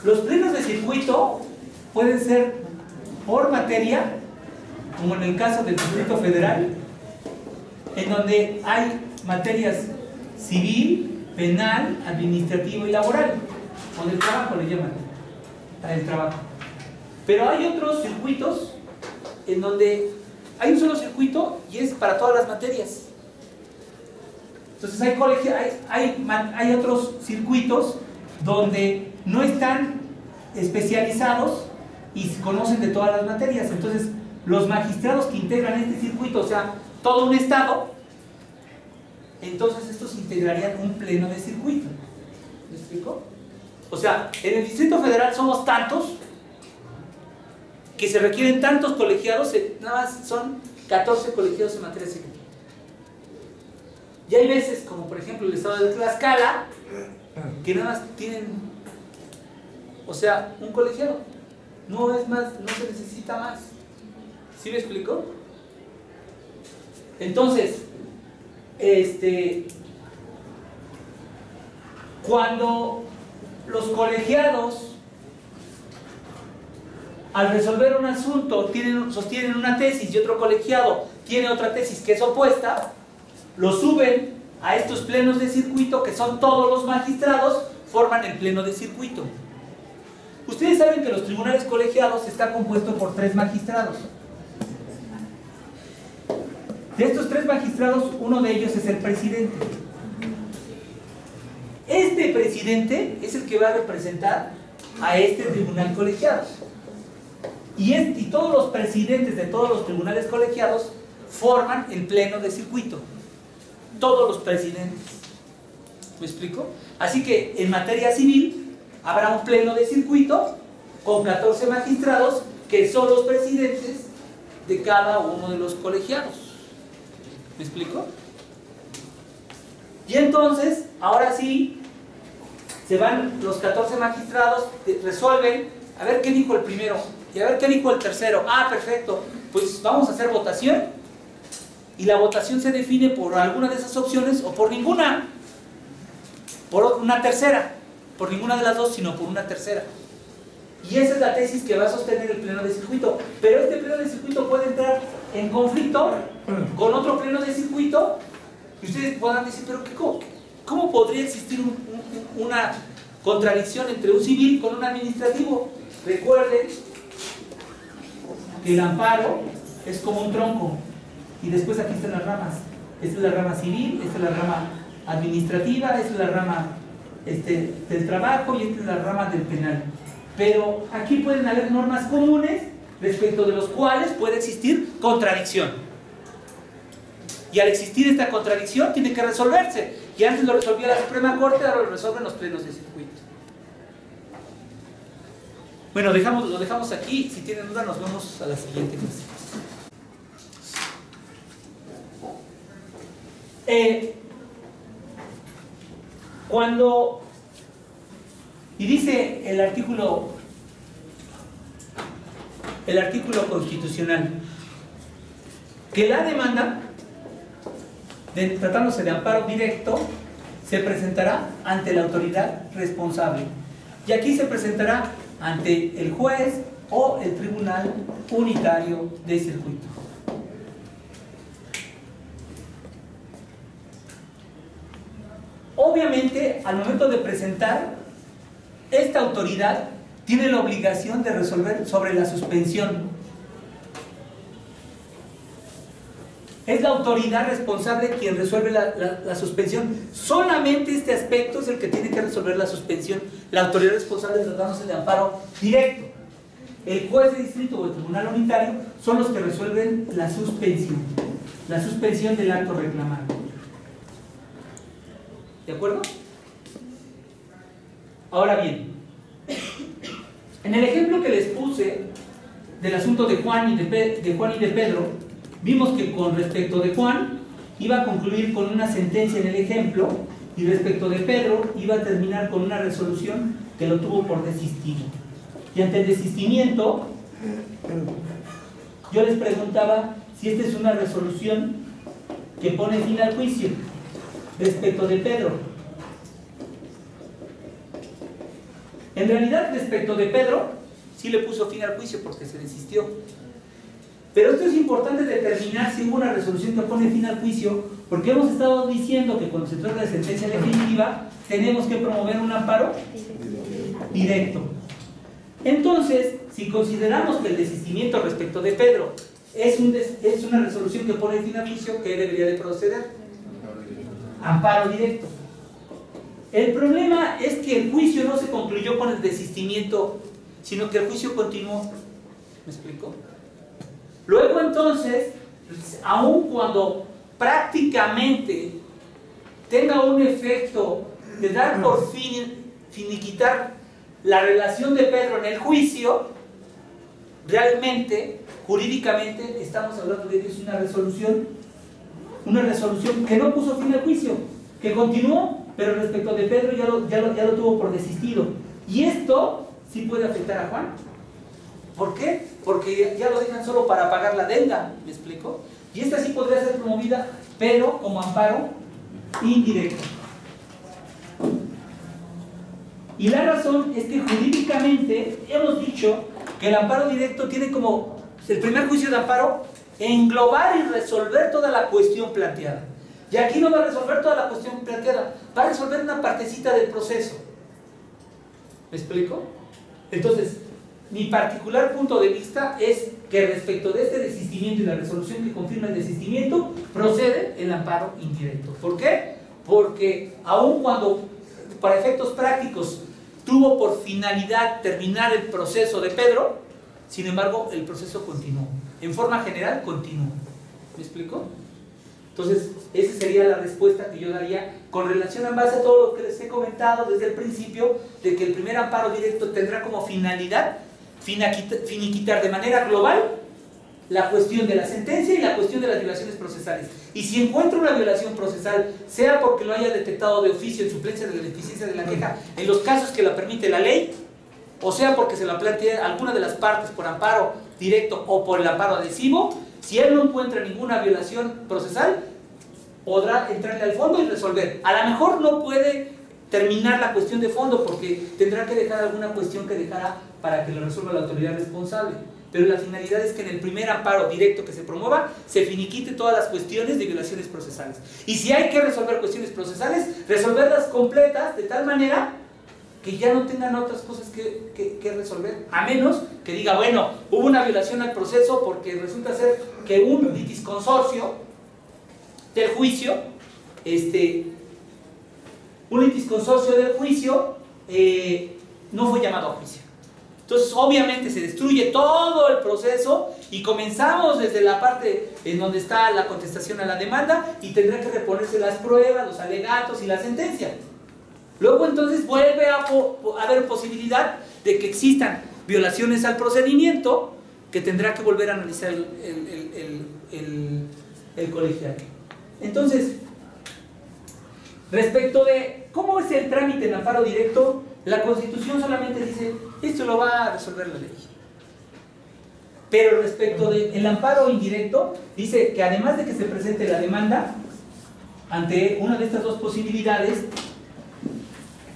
Los plenos de circuito pueden ser por materia, como en el caso del Distrito Federal, en donde hay materias civil, penal, administrativo y laboral, o del trabajo le llaman, para el trabajo. Pero hay otros circuitos en donde hay un solo circuito y es para todas las materias. Entonces hay otros circuitos donde no están especializados y se conocen de todas las materias. Entonces los magistrados que integran este circuito, o sea, todo un estado, entonces estos integrarían un pleno de circuito. ¿Me explico? O sea, en el Distrito Federal somos tantos que se requieren tantos colegiados, nada más son 14 colegiados en materia civil. Y hay veces, como por ejemplo el estado de Tlaxcala, que nada más tienen, o sea, un colegiado. No es más, no se necesita más. ¿Sí me explico? Entonces, cuando los colegiados al resolver un asunto sostienen una tesis y otro colegiado tiene otra tesis que es opuesta, lo suben a estos plenos de circuito, que son todos los magistrados, forman el pleno de circuito. Ustedes saben que los tribunales colegiados está compuesto por 3 magistrados. De estos 3 magistrados, uno de ellos es el presidente. Este presidente es el que va a representar a este tribunal colegiado. Y todos los presidentes de todos los tribunales colegiados forman el pleno de circuito. Todos los presidentes. ¿Me explico? Así que en materia civil habrá un pleno de circuito con 14 magistrados que son los presidentes de cada uno de los colegiados. ¿Me explico? Y entonces, ahora sí, se van los 14 magistrados, resuelven, a ver qué dijo el primero y a ver qué dijo el tercero. Ah, perfecto, pues vamos a hacer votación. Y la votación se define por alguna de esas opciones o por ninguna. Por una tercera. Por ninguna de las dos, sino por una tercera. Y esa es la tesis que va a sostener el pleno de circuito. Pero este pleno de circuito puede entrar en conflicto con otro pleno de circuito. Y ustedes podrán decir, pero ¿cómo podría existir una contradicción entre un civil con un administrativo? Recuerden que el amparo es como un tronco. Y después aquí están las ramas. Esta es la rama civil, esta es la rama administrativa, esta es la rama del trabajo y esta es la rama del penal. Pero aquí pueden haber normas comunes respecto de los cuales puede existir contradicción. Y al existir esta contradicción tiene que resolverse. Y antes lo resolvía la Suprema Corte, ahora lo resuelven los plenos de circuito. Bueno, lo dejamos aquí. Si tienen duda, nos vemos a la siguiente clase. Y dice el artículo constitucional que la demanda, tratándose de amparo directo, se presentará ante la autoridad responsable. Y aquí se presentará ante el juez o el tribunal unitario de circuito. Obviamente, al momento de presentar, esta autoridad tiene la obligación de resolver sobre la suspensión. Es la autoridad responsable quien resuelve la suspensión. Solamente este aspecto es el que tiene que resolver la suspensión. La autoridad responsable tratándose de amparo directo. El juez de distrito o el tribunal unitario son los que resuelven la suspensión del acto reclamado. ¿De acuerdo? Ahora bien, en el ejemplo que les puse del asunto de Juan y de Pedro, vimos que con respecto de Juan iba a concluir con una sentencia en el ejemplo y respecto de Pedro iba a terminar con una resolución que lo tuvo por desistido. Y ante el desistimiento, yo les preguntaba si esta es una resolución que pone fin al juicio. Respecto de Pedro, En realidad, respecto de Pedro, sí le puso fin al juicio porque se desistió. Pero esto es importante determinar si hubo una resolución que pone fin al juicio, porque hemos estado diciendo que cuando se trata de sentencia definitiva, tenemos que promover un amparo directo. Entonces, si consideramos que el desistimiento respecto de Pedro es una resolución que pone fin al juicio, ¿qué debería de proceder? Amparo directo. El problema es que el juicio no se concluyó con el desistimiento, sino que el juicio continuó. ¿Me explico? Luego entonces, aun cuando prácticamente tenga un efecto de dar por finiquitar la relación de Pedro en el juicio, realmente, jurídicamente, estamos hablando de que es una resolución que no puso fin al juicio, que continuó, pero respecto de Pedro ya lo tuvo por desistido. Y esto sí puede afectar a Juan. ¿Por qué? Porque ya lo dejan solo para pagar la deuda, ¿me explico? Y esta sí podría ser promovida, pero como amparo indirecto. Y la razón es que jurídicamente hemos dicho que el amparo directo tiene como el primer juicio de amparo englobar y resolver toda la cuestión planteada. Y aquí no va a resolver toda la cuestión planteada, va a resolver una partecita del proceso. ¿Me explico? Entonces, mi particular punto de vista es que respecto de este desistimiento y la resolución que confirma el desistimiento, procede el amparo indirecto. ¿Por qué? Porque aun cuando, para efectos prácticos, tuvo por finalidad terminar el proceso de Pedro, sin embargo, el proceso continuó. En forma general, continuó. ¿Me explico? Entonces, esa sería la respuesta que yo daría con relación a base a todo lo que les he comentado desde el principio, de que el primer amparo directo tendrá como finalidad finiquitar de manera global la cuestión de la sentencia y la cuestión de las violaciones procesales. Y si encuentra una violación procesal, sea porque lo haya detectado de oficio en suplencia de la deficiencia de la queja, en los casos que la permite la ley, o sea porque se la plantea alguna de las partes por amparo directo o por el amparo adhesivo, si él no encuentra ninguna violación procesal, podrá entrarle al fondo y resolver. A lo mejor no puede terminar la cuestión de fondo porque tendrá que dejar alguna cuestión que dejara para que lo resuelva la autoridad responsable. Pero la finalidad es que en el primer amparo directo que se promueva, se finiquite todas las cuestiones de violaciones procesales. Y si hay que resolver cuestiones procesales, resolverlas completas de tal manera que ya no tengan otras cosas que resolver. A menos que diga, bueno, hubo una violación al proceso porque resulta ser que un litisconsorcio del juicio, no fue llamado a juicio. Entonces, obviamente, se destruye todo el proceso y comenzamos desde la parte en donde está la contestación a la demanda y tendrá que reponerse las pruebas, los alegatos y la sentencia. Luego, entonces, vuelve a haber posibilidad de que existan violaciones al procedimiento que tendrá que volver a analizar el colegiado. Entonces, respecto de cómo es el trámite en amparo directo, la Constitución solamente dice, esto lo va a resolver la ley. Pero respecto del amparo indirecto, dice que además de que se presente la demanda, ante una de estas dos posibilidades,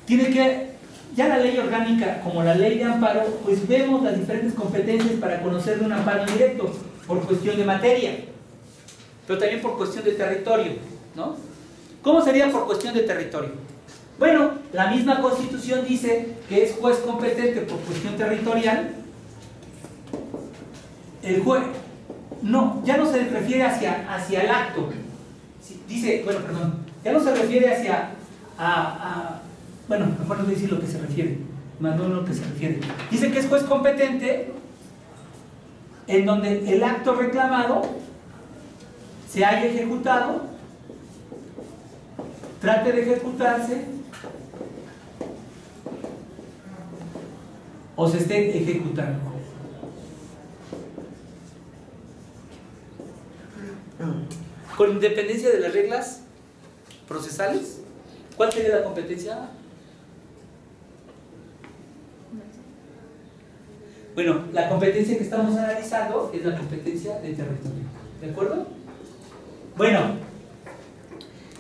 tiene que, ya la ley orgánica como la ley de amparo, pues vemos las diferentes competencias para conocer de un amparo indirecto, por cuestión de materia, pero también por cuestión de territorio, ¿no? ¿Cómo sería por cuestión de territorio? Bueno, la misma Constitución dice que es juez competente por cuestión territorial. El juez, no, ya no se refiere hacia el acto. Dice, bueno, perdón, ya no se refiere hacia, bueno, mejor no voy a decir lo que se refiere, más no lo que se refiere. Dice que es juez competente en donde el acto reclamado se haya ejecutado, trate de ejecutarse o se esté ejecutando. Con independencia de las reglas procesales, ¿cuál sería la competencia? Bueno, la competencia que estamos analizando es la competencia de territorio. ¿De acuerdo? Bueno,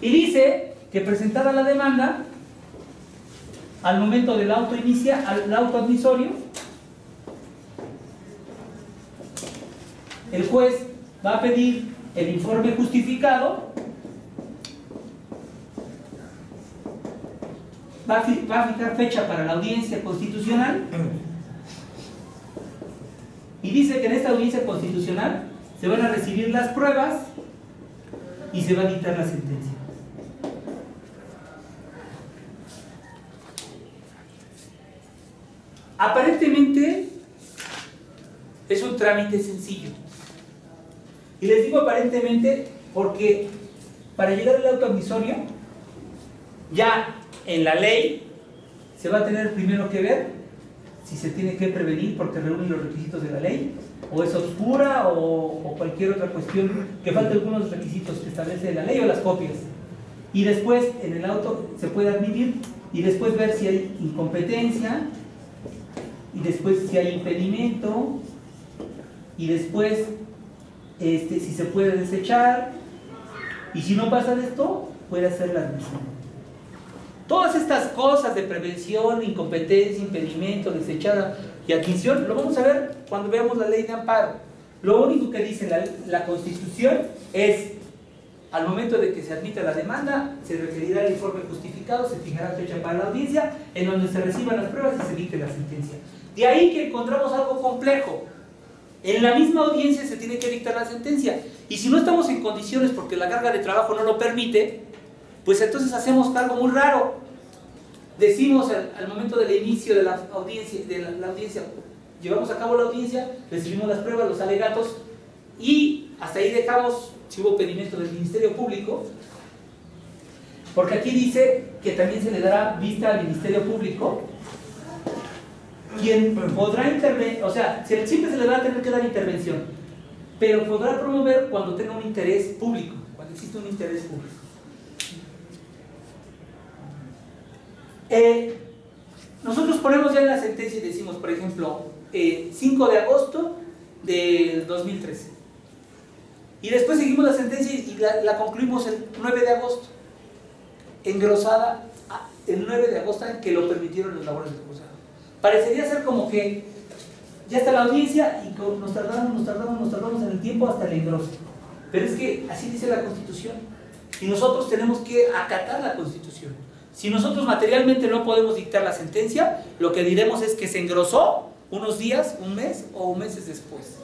y dice que presentada la demanda, al momento del auto al auto admisorio, el juez va a pedir el informe justificado, va a fijar fecha para la audiencia constitucional y dice que en esta audiencia constitucional se van a recibir las pruebas y se va a dictar la sentencia. Aparentemente es un trámite sencillo. Y les digo aparentemente porque para llegar al auto admisorio, ya en la ley se va a tener primero que ver si se tiene que prevenir porque reúne los requisitos de la ley, o es obscura, o cualquier otra cuestión, que falta algunos requisitos que establece la ley o las copias. Y después en el auto se puede admitir y después ver si hay incompetencia, y después si hay impedimento, y después si se puede desechar, y si no pasa de esto, puede hacer la admisión. Todas estas cosas de prevención, incompetencia, impedimento, desechada y admisión, lo vamos a ver cuando veamos la ley de amparo. Lo único que dice la Constitución es, al momento de que se admita la demanda, se requerirá el informe justificado, se fijará fecha para la audiencia, en donde se reciban las pruebas y se dicte la sentencia. De ahí que encontramos algo complejo. En la misma audiencia se tiene que dictar la sentencia. Y si no estamos en condiciones porque la carga de trabajo no lo permite, pues entonces hacemos algo muy raro. Decimos al momento del inicio de la audiencia, llevamos a cabo la audiencia, recibimos las pruebas, los alegatos, y hasta ahí dejamos si hubo pedimento del Ministerio Público, porque aquí dice que también se le dará vista al Ministerio Público, quien podrá intervenir, o sea, siempre se le va a tener que dar intervención, pero podrá promover cuando tenga un interés público, cuando existe un interés público. Nosotros ponemos ya en la sentencia y decimos, por ejemplo, 5 de agosto del 2013. Y después seguimos la sentencia y la concluimos el 9 de agosto. Engrosada el 9 de agosto en que lo permitieron los labores del juzgado. Parecería ser como que ya está la audiencia y nos tardamos en el tiempo hasta el engroso. Pero es que así dice la Constitución. Y nosotros tenemos que acatar la Constitución. Si nosotros materialmente no podemos dictar la sentencia, lo que diremos es que se engrosó unos días, un mes o meses después,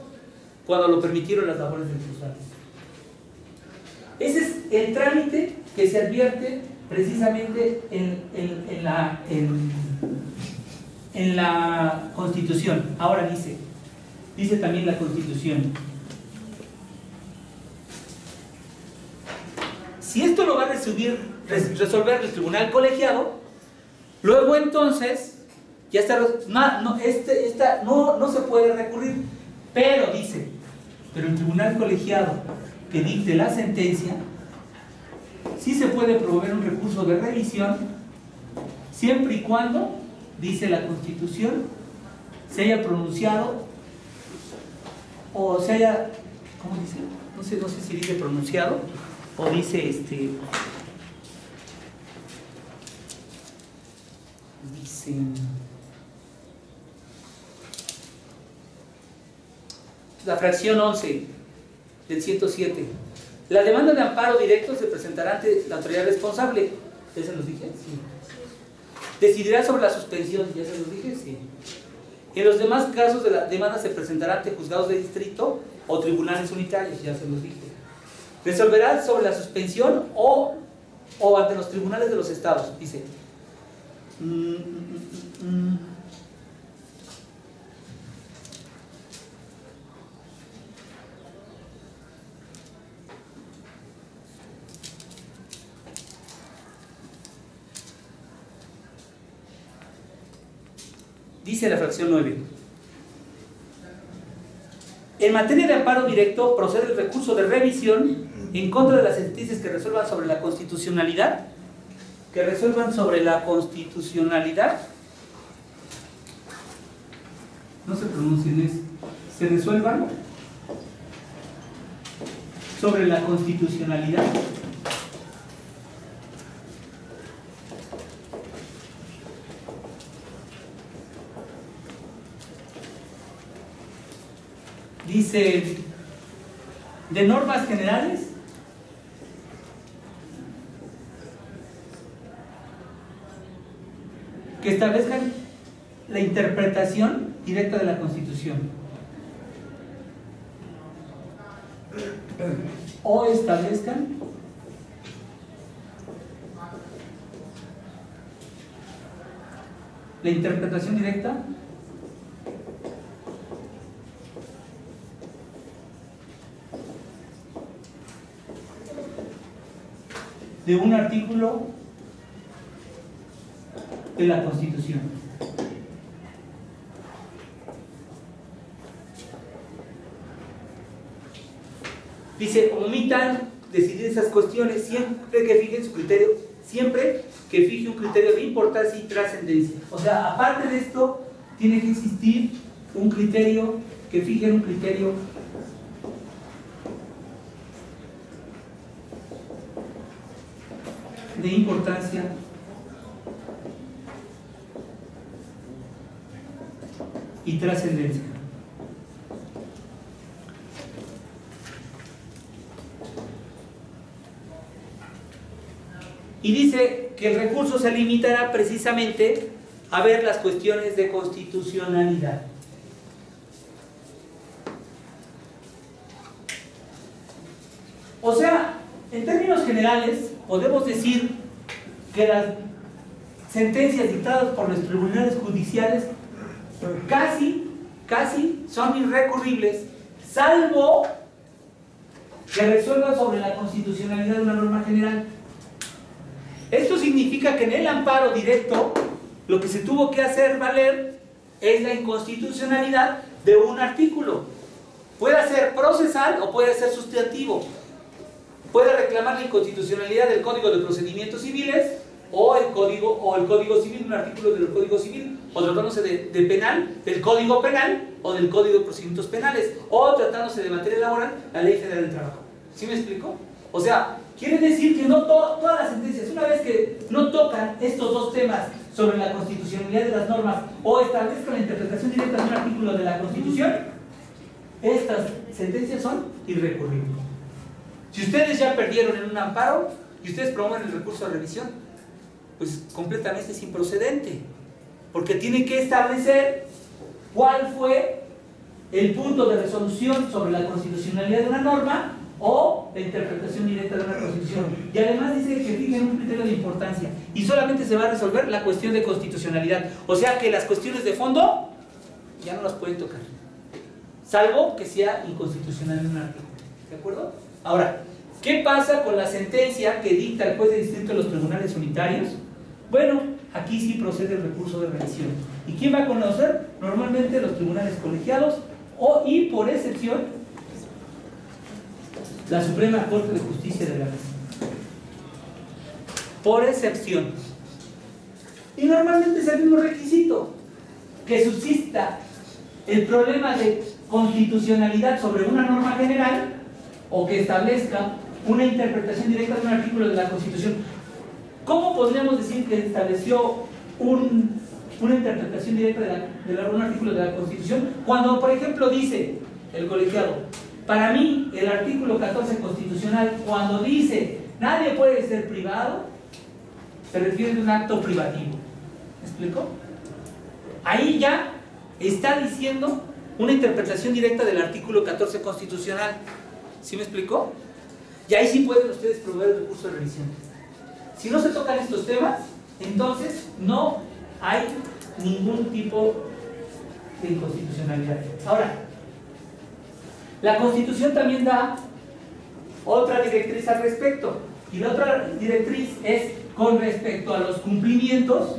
cuando lo permitieron las labores del juzgado. Ese es el trámite que se advierte precisamente en la Constitución. Ahora dice también la Constitución, si esto lo va a resolver el tribunal colegiado, luego entonces ya está, no se puede recurrir, pero el tribunal colegiado que dicte la sentencia, sí se puede promover un recurso de revisión, siempre y cuando, dice la Constitución, se haya pronunciado o se haya, ¿cómo dice? No sé si dice pronunciado o dice la fracción 11 del 107. La demanda de amparo directo se presentará ante la autoridad responsable. ¿Ya se los dije? Sí. Decidirá sobre la suspensión. ¿Ya se los dije? Sí. En los demás casos de la demanda se presentará ante juzgados de distrito o tribunales unitarios. Ya se los dije. Resolverá sobre la suspensión o ante los tribunales de los estados. Dice. Dice la fracción 9. En materia de amparo directo procede el recurso de revisión en contra de las sentencias que resuelvan sobre la constitucionalidad, no se pronuncien eso, se resuelvan sobre la constitucionalidad dice, de normas generales, que establezcan la interpretación directa de la Constitución o establezcan la interpretación directa de un artículo de la Constitución. Dice, omitan decidir esas cuestiones siempre que fijen su criterio, siempre que fije un criterio de importancia y trascendencia. O sea, aparte de esto, tiene que existir un criterio, que fijen un criterio de importancia y trascendencia. Y dice que el recurso se limitará precisamente a ver las cuestiones de constitucionalidad. O sea, en términos generales, podemos decir que las sentencias dictadas por los tribunales judiciales casi son irrecurribles, salvo que resuelvan sobre la constitucionalidad de una norma general. Esto significa que en el amparo directo lo que se tuvo que hacer valer es la inconstitucionalidad de un artículo. Puede ser procesal o puede ser sustantivo. Puede reclamar la inconstitucionalidad del Código de Procedimientos Civiles o el Código Civil, un artículo del Código Civil, o tratándose de penal, del Código Penal o del Código de Procedimientos Penales, o tratándose de materia laboral, la Ley Federal del Trabajo. ¿Sí me explico? O sea, quiere decir que no todas las sentencias, una vez que no tocan estos dos temas sobre la constitucionalidad de las normas o establezcan la interpretación directa de un artículo de la Constitución, estas sentencias son irrecurribles. Si ustedes ya perdieron en un amparo y ustedes promueven el recurso de revisión, pues completamente es improcedente, porque tienen que establecer cuál fue el punto de resolución sobre la constitucionalidad de una norma o la interpretación directa de una Constitución. Y además dice que fijen un criterio de importancia y solamente se va a resolver la cuestión de constitucionalidad. O sea que las cuestiones de fondo ya no las pueden tocar, salvo que sea inconstitucional en un artículo. ¿De acuerdo? Ahora, ¿qué pasa con la sentencia que dicta el juez de distrito de los tribunales unitarios? Bueno, aquí sí procede el recurso de revisión. ¿Y quién va a conocer? Normalmente los tribunales colegiados y por excepción la Suprema Corte de Justicia de la Nación. Por excepción. Y normalmente es el mismo requisito, que subsista el problema de constitucionalidad sobre una norma general o que establezca una interpretación directa de un artículo de la Constitución. ¿Cómo podríamos decir que estableció una interpretación directa de un artículo de la Constitución? Cuando, por ejemplo, dice el colegiado, para mí, el artículo 14 constitucional, cuando dice nadie puede ser privado, se refiere a un acto privativo. ¿Me explico? Ahí ya está diciendo una interpretación directa del artículo 14 constitucional. ¿Sí me explicó? Y ahí sí pueden ustedes promover el recurso de revisión. Si no se tocan estos temas, entonces no hay ningún tipo de inconstitucionalidad. Ahora, la Constitución también da otra directriz al respecto. Y la otra directriz es con respecto a los cumplimientos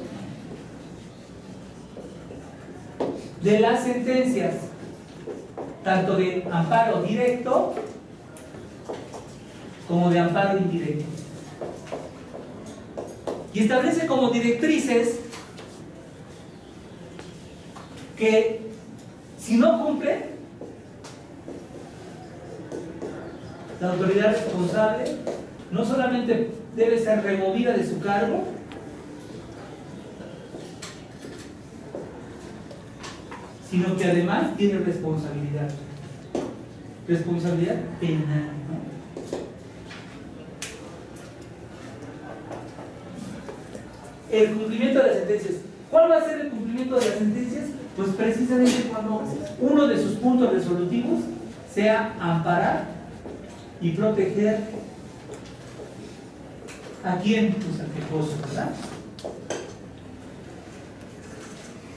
de las sentencias, tanto de amparo directo como de amparo indirecto. Y establece como directrices que si no cumple, la autoridad responsable no solamente debe ser removida de su cargo, sino que además tiene responsabilidad. responsabilidad penal, ¿no? El cumplimiento de las sentencias. ¿Cuál va a ser el cumplimiento de las sentencias? Pues precisamente cuando uno de sus puntos resolutivos sea amparar y proteger a quién, pues al quejoso, ¿verdad?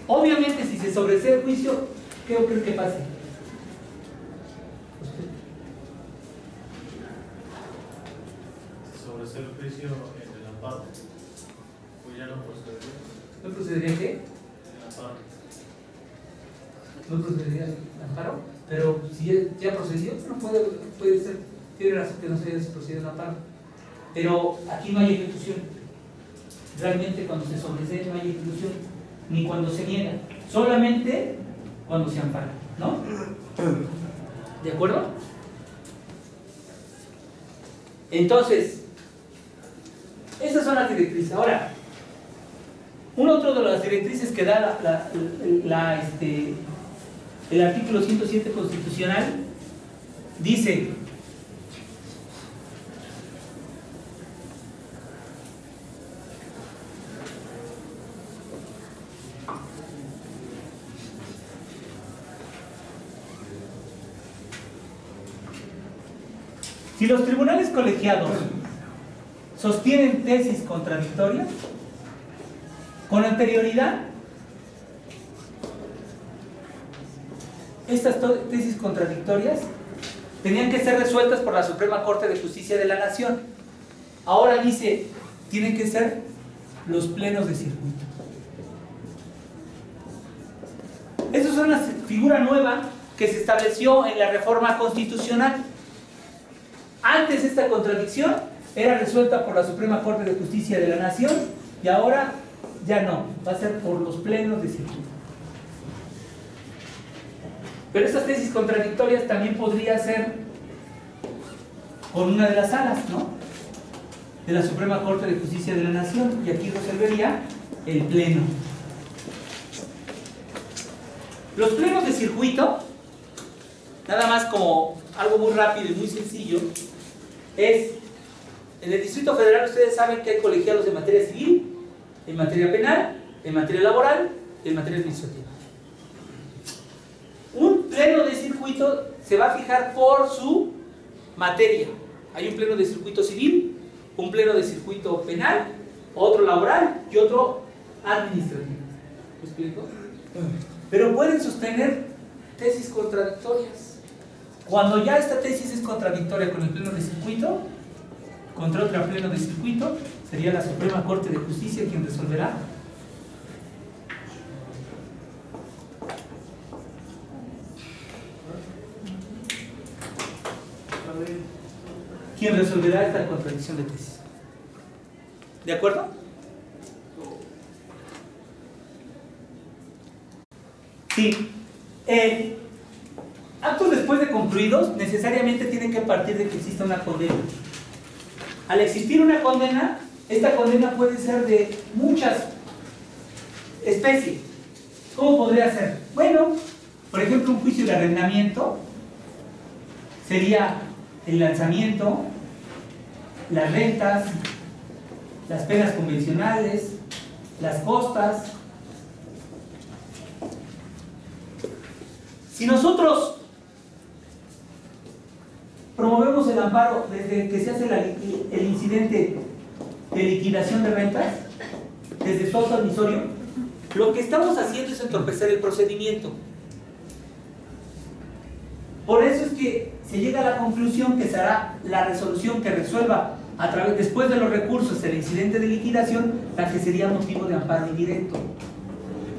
Obviamente, si se sobresee el juicio, ¿qué creo que pase? Sobresee el juicio en el amparo, pues ya no procedería. ¿No procedería qué? El amparo. No procedería el amparo, pero si ya procedió, no puede ser, tiene razón que no se haya procedido el amparo. Pero aquí no hay ejecución. Realmente cuando se sobresee no hay ejecución, ni cuando se niega, solamente cuando se ampara, ¿no? ¿De acuerdo? Entonces, esas son las directrices. Ahora, un otro de las directrices que da el artículo 107 constitucional dice: si los tribunales colegiados sostienen tesis contradictorias, con anterioridad, estas tesis contradictorias tenían que ser resueltas por la Suprema Corte de Justicia de la Nación. Ahora dice, tienen que ser los plenos de circuito. Esa es una figura nueva que se estableció en la reforma constitucional. Antes esta contradicción era resuelta por la Suprema Corte de Justicia de la Nación y ahora ya no, va a ser por los plenos de circuito. Pero estas tesis contradictorias también podría ser con una de las salas, ¿no?, de la Suprema Corte de Justicia de la Nación, y aquí resolvería el pleno. Los plenos de circuito, nada más como algo muy rápido y muy sencillo, es, en el Distrito Federal ustedes saben que hay colegiados en materia civil, en materia penal, en materia laboral y en materia administrativa. Un pleno de circuito se va a fijar por su materia. Hay un pleno de circuito civil, un pleno de circuito penal, otro laboral y otro administrativo. ¿Me explico? Pero pueden sostener tesis contradictorias. Cuando ya esta tesis es contradictoria con el pleno de circuito, contra otro pleno de circuito, sería la Suprema Corte de Justicia quien resolverá. ¿Quién resolverá esta contradicción de tesis? ¿De acuerdo? Sí. Actos después de concluidos necesariamente tienen que partir de que exista una condena. Al existir una condena, esta condena puede ser de muchas especies. ¿Cómo podría ser? Bueno, por ejemplo, un juicio de arrendamiento sería el lanzamiento, las rentas, las penas convencionales, las costas. Si nosotros promovemos el amparo desde que se hace el incidente de liquidación de rentas, desde su auto admisorio, lo que estamos haciendo es entorpecer el procedimiento. Por eso es que se llega a la conclusión que será la resolución que resuelva después de los recursos del incidente de liquidación, la que sería motivo de amparo indirecto.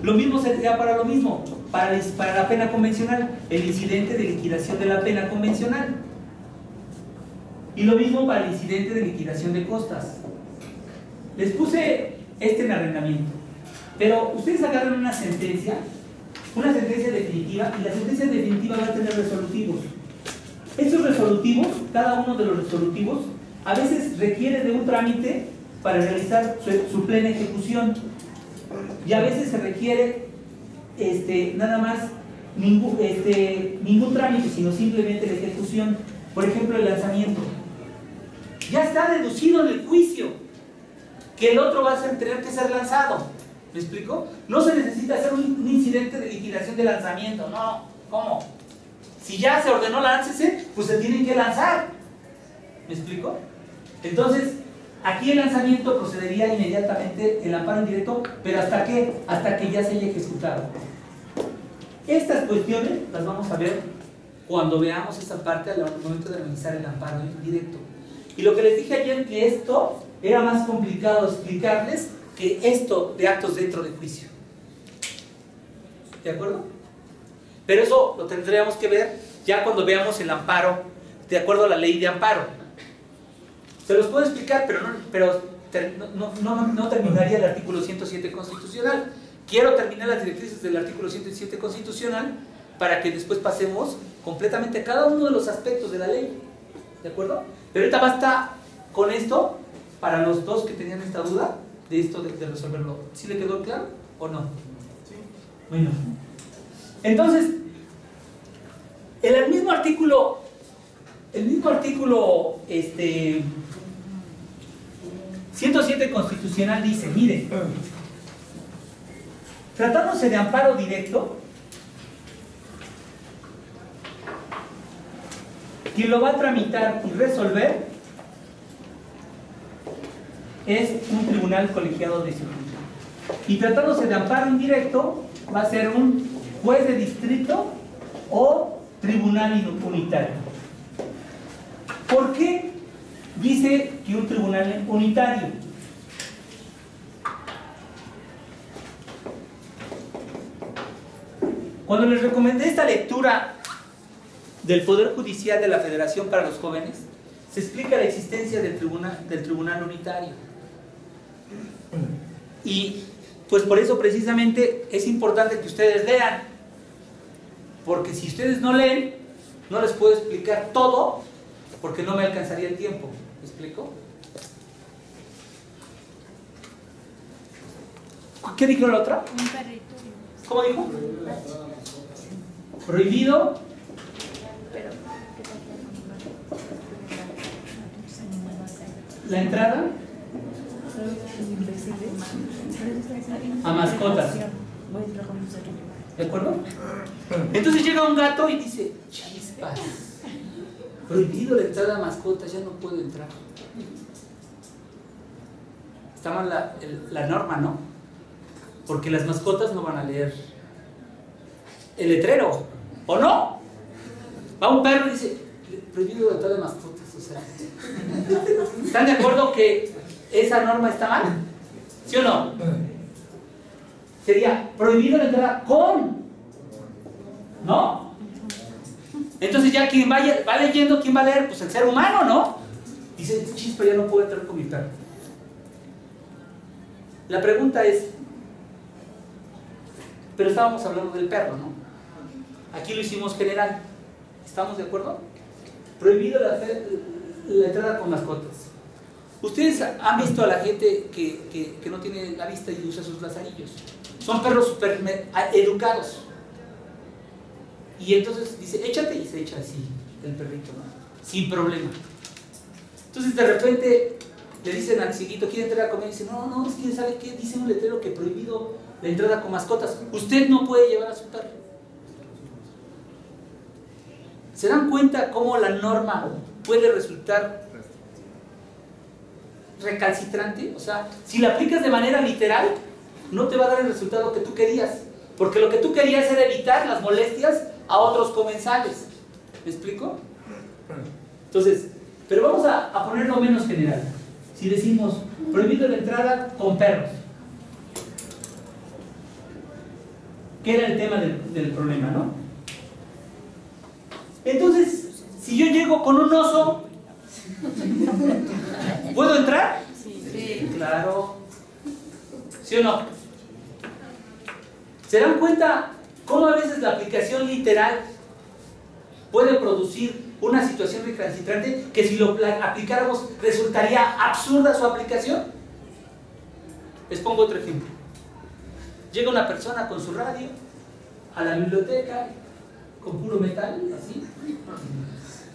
Lo mismo sería para lo mismo, para la pena convencional, el incidente de liquidación de la pena convencional. Y lo mismo para el incidente de liquidación de costas. Les puse en arrendamiento, pero ustedes agarran una sentencia definitiva, y la sentencia definitiva va a tener resolutivos. Estos resolutivos, cada uno de los resolutivos, a veces requiere de un trámite para realizar su plena ejecución, y a veces se requiere nada más ningún trámite, sino simplemente la ejecución. Por ejemplo, el lanzamiento. Ya está deducido en el juicio que el otro va a tener que ser lanzado. ¿Me explico? No se necesita hacer un incidente de liquidación de lanzamiento. No, ¿cómo? Si ya se ordenó láncese, pues se tienen que lanzar. ¿Me explico? Entonces, aquí el lanzamiento procedería inmediatamente el amparo indirecto, pero ¿hasta qué? Hasta que ya se haya ejecutado. Estas cuestiones las vamos a ver cuando veamos esta parte al momento de realizar el amparo indirecto. Y lo que les dije ayer, que esto era más complicado explicarles que esto de actos dentro del juicio. ¿De acuerdo? Pero eso lo tendríamos que ver ya cuando veamos el amparo de acuerdo a la ley de amparo. Se los puedo explicar, pero no terminaría el artículo 107 constitucional. Quiero terminar las directrices del artículo 107 constitucional para que después pasemos completamente cada uno de los aspectos de la ley. ¿De acuerdo? Pero ahorita basta con esto para los dos que tenían esta duda de esto de resolverlo. ¿Sí le quedó claro o no? Sí. Bueno. Entonces, el mismo artículo 107 constitucional dice, mire, tratándose de amparo directo, quien lo va a tramitar y resolver es un tribunal colegiado de circuito. Y tratándose de amparo indirecto, va a ser un juez de distrito o tribunal unitario. ¿Por qué dice que un tribunal unitario? Cuando les recomendé esta lectura del Poder Judicial de la Federación para los Jóvenes, se explica la existencia del tribunal unitario. Y pues por eso precisamente es importante que ustedes lean, porque si ustedes no leen, no les puedo explicar todo, porque no me alcanzaría el tiempo. ¿Me explico? ¿Qué dijo la otra? Un territorio. ¿Cómo dijo? Prohibido. La entrada a mascotas. ¿De acuerdo? Entonces llega un gato y dice, chispas, prohibido la entrada a mascotas, ya no puedo entrar. Está mal la norma, ¿no? Porque las mascotas no van a leer el letrero, ¿o no? Va un perro y dice, prohibido la entrada de mascotas. O sea, ¿están de acuerdo que esa norma está mal? ¿Sí o no? Sería prohibido la entrada con, ¿no? Entonces ya quien va leyendo, ¿quién va a leer? Pues el ser humano, ¿no? Dice, chispa, ya no puedo entrar con mi perro. La pregunta es, pero estábamos hablando del perro, ¿no? Aquí lo hicimos general. ¿Estamos de acuerdo? Prohibido la entrada con mascotas. Ustedes han visto a la gente que no tiene la vista y usa sus lazarillos. Son perros súper educados. Y entonces dice, échate, y se echa así el perrito, ¿no? Sin problema. Entonces de repente le dicen al cieguito, ¿quiere entrar a comer? Y dice, no, es que ¿sabe qué? Dice un letrero que prohibido la entrada con mascotas. Usted no puede llevar a su perro. ¿Se dan cuenta cómo la norma puede resultar recalcitrante? O sea, si la aplicas de manera literal, no te va a dar el resultado que tú querías. Porque lo que tú querías era evitar las molestias a otros comensales. ¿Me explico? Entonces, pero vamos a ponerlo menos general. Si decimos, prohibido la entrada con perros. ¿Qué era el tema del problema, no? Entonces, si yo llego con un oso, ¿puedo entrar? Sí. Claro. ¿Sí o no? ¿Se dan cuenta cómo a veces la aplicación literal puede producir una situación recalcitrante que si lo aplicáramos resultaría absurda su aplicación? Les pongo otro ejemplo. Llega una persona con su radio a la biblioteca con puro metal, así,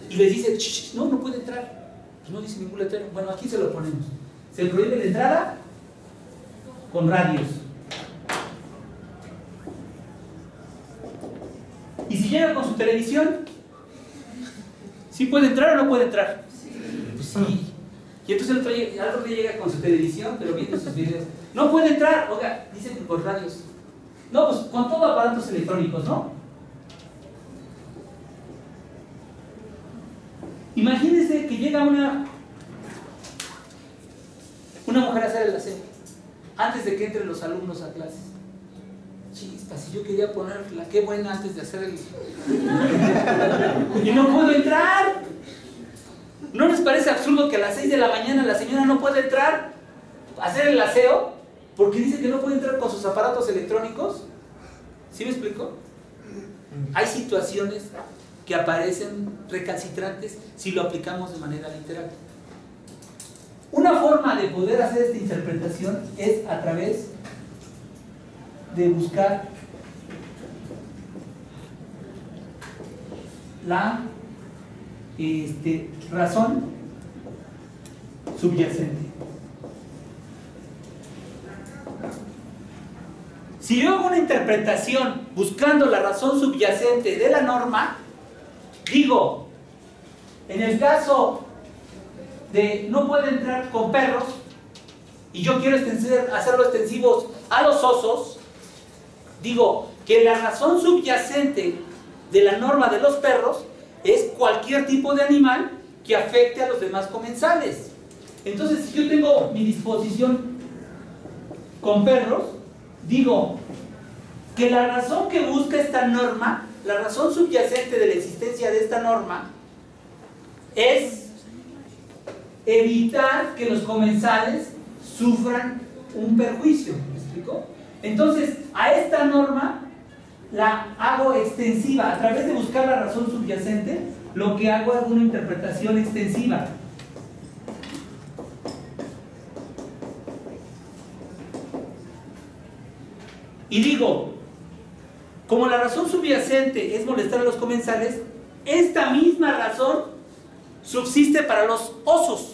y les dice, no, no puede entrar. Pues no dice ningún letrero. Bueno, aquí se lo ponemos. Se prohíbe la entrada con radios. Y si llega con su televisión, ¿sí puede entrar o no puede entrar? Pues sí. Y entonces el otro día llega con su televisión, pero viendo sus videos. No puede entrar, oiga, dicen que por radios. No, pues con todo aparatos electrónicos, ¿no? Imagínense que llega una mujer a hacer el aseo antes de que entren los alumnos a clases. Chispa, si yo quería ponerla, qué buena antes de hacer el... y no puedo entrar. ¿No les parece absurdo que a las 6 de la mañana la señora no puede entrar a hacer el aseo porque dice que no puede entrar con sus aparatos electrónicos? ¿Sí me explico? Hay situaciones que aparecen recalcitrantes si lo aplicamos de manera literal. Una forma de poder hacer esta interpretación es a través de buscar la razón subyacente. Si yo hago una interpretación buscando la razón subyacente de la norma, digo, en el caso de no puede entrar con perros y yo quiero hacerlo extensivos a los osos, digo que la razón subyacente de la norma de los perros es cualquier tipo de animal que afecte a los demás comensales. Entonces, si yo tengo mi disposición con perros, digo que la razón que busca esta norma, la razón subyacente de la existencia de esta norma, es evitar que los comensales sufran un perjuicio. ¿Me explico? Entonces, a esta norma la hago extensiva. A través de buscar la razón subyacente, lo que hago es una interpretación extensiva. Y digo, como la razón subyacente es molestar a los comensales, esta misma razón subsiste para los osos.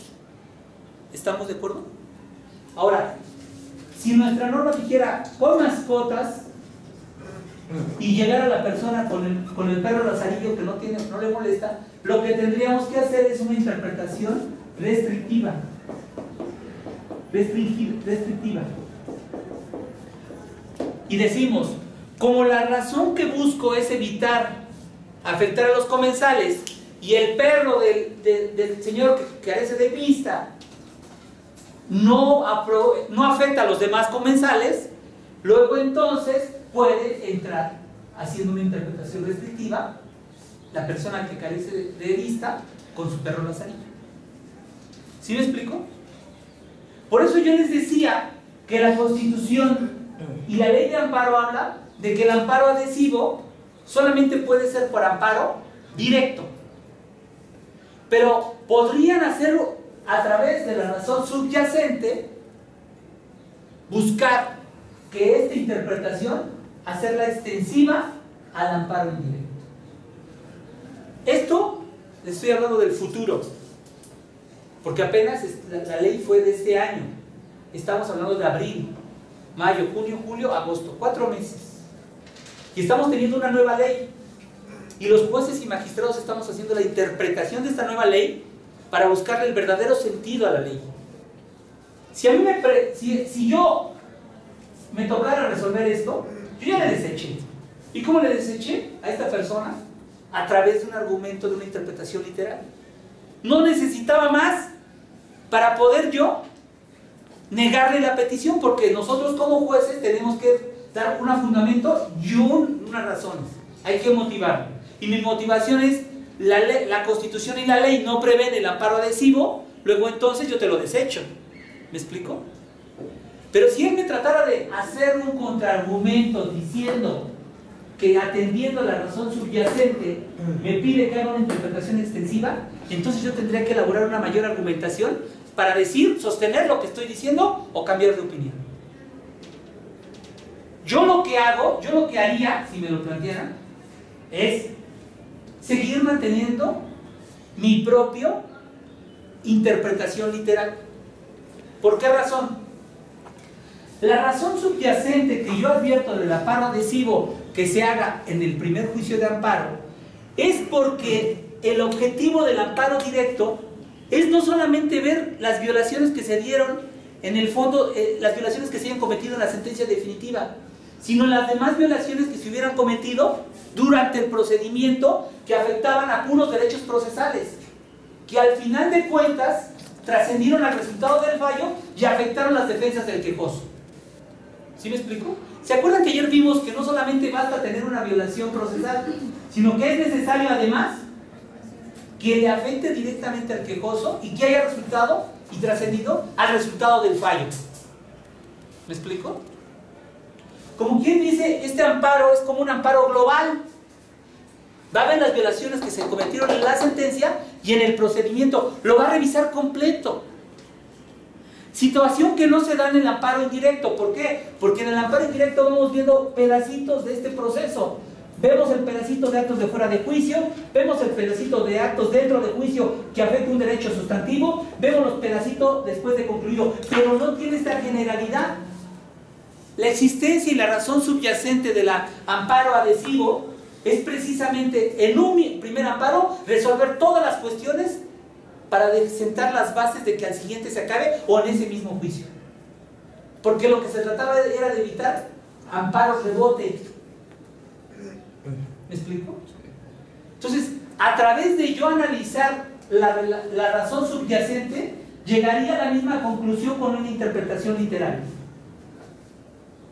¿Estamos de acuerdo? Ahora, si nuestra norma dijera con mascotas y llegara la persona con el perro lazarillo que no le molesta, lo que tendríamos que hacer es una interpretación restrictiva. Restrictiva. Y decimos, como la razón que busco es evitar afectar a los comensales y el perro del señor que carece de vista no afecta a los demás comensales, luego entonces puede entrar haciendo una interpretación restrictiva la persona que carece de vista con su perro lazarillo. ¿Sí me explico? Por eso yo les decía que la Constitución y la ley de amparo habla de que el amparo adhesivo solamente puede ser por amparo directo, pero podrían hacerlo a través de la razón subyacente, buscar que esta interpretación hacerla extensiva al amparo indirecto. Esto les estoy hablando del futuro, porque apenas la ley fue de este año. Estamos hablando de abril, mayo, junio, julio, agosto, 4 meses. Y estamos teniendo una nueva ley. Y los jueces y magistrados estamos haciendo la interpretación de esta nueva ley para buscarle el verdadero sentido a la ley. Si yo me tocara resolver esto, yo ya le deseché. ¿Y cómo le deseché a esta persona? A través de un argumento, de una interpretación literal. No necesitaba más para poder yo negarle la petición, porque nosotros como jueces tenemos que dar un fundamento y unas razones. Hay que motivar. Y mi motivación es la Constitución y la ley no prevén el amparo adhesivo, luego entonces yo te lo desecho. ¿Me explico? Pero si él me tratara de hacer un contraargumento diciendo que atendiendo a la razón subyacente me pide que haga una interpretación extensiva, entonces yo tendría que elaborar una mayor argumentación para sostener lo que estoy diciendo o cambiar de opinión. Yo lo que haría, si me lo plantearan, es seguir manteniendo mi propia interpretación literal. ¿Por qué razón? La razón subyacente que yo advierto del amparo adhesivo que se haga en el primer juicio de amparo es porque el objetivo del amparo directo es no solamente ver las violaciones que se dieron en el fondo, las violaciones que se hayan cometido en la sentencia definitiva, sino las demás violaciones que se hubieran cometido durante el procedimiento que afectaban a puros derechos procesales, que al final de cuentas trascendieron al resultado del fallo y afectaron las defensas del quejoso. ¿Sí me explico? ¿Se acuerdan que ayer vimos que no solamente basta tener una violación procesal, sino que es necesario además que le afecte directamente al quejoso y que haya resultado y trascendido al resultado del fallo? ¿Me explico? Como quien dice, este amparo es como un amparo global. Va a ver las violaciones que se cometieron en la sentencia y en el procedimiento. Lo va a revisar completo. Situación que no se da en el amparo indirecto. ¿Por qué? Porque en el amparo indirecto vamos viendo pedacitos de este proceso. Vemos el pedacito de actos de fuera de juicio, vemos el pedacito de actos dentro de juicio que afecta un derecho sustantivo, vemos los pedacitos después de concluido, pero no tiene esta generalidad. La existencia y la razón subyacente del amparo adhesivo es precisamente en un primer amparo resolver todas las cuestiones para sentar las bases de que al siguiente se acabe o en ese mismo juicio. Porque lo que se trataba era de evitar amparos rebote. ¿Me explico? Entonces, a través de yo analizar la razón subyacente, llegaría a la misma conclusión con una interpretación literal.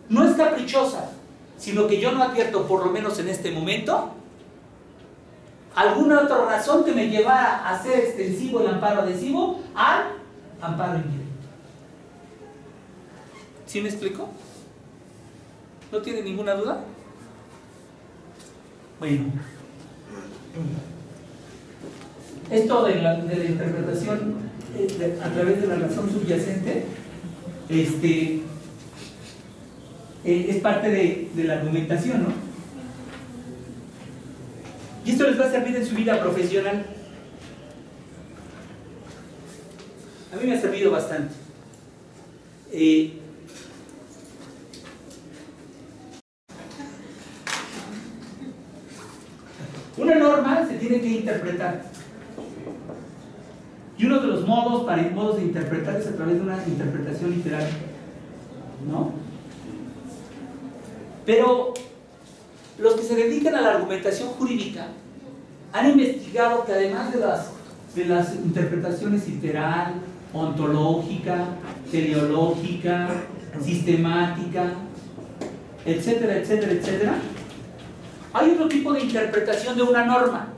No es caprichosa, sino que yo no advierto, por lo menos en este momento, alguna otra razón que me llevara a hacer extensivo el amparo adhesivo al amparo indirecto. ¿Sí me explico? ¿No tiene ninguna duda? Bueno, esto de la interpretación a través de la razón subyacente es parte de la argumentación, ¿no? Y esto les va a servir en su vida profesional. A mí me ha servido bastante. Una norma se tiene que interpretar. Y uno de los modos de interpretar es a través de una interpretación literal, ¿no? Pero los que se dedican a la argumentación jurídica han investigado que además de las interpretaciones literal, ontológica, teleológica, sistemática, etcétera, etcétera, etcétera, hay otro tipo de interpretación de una norma.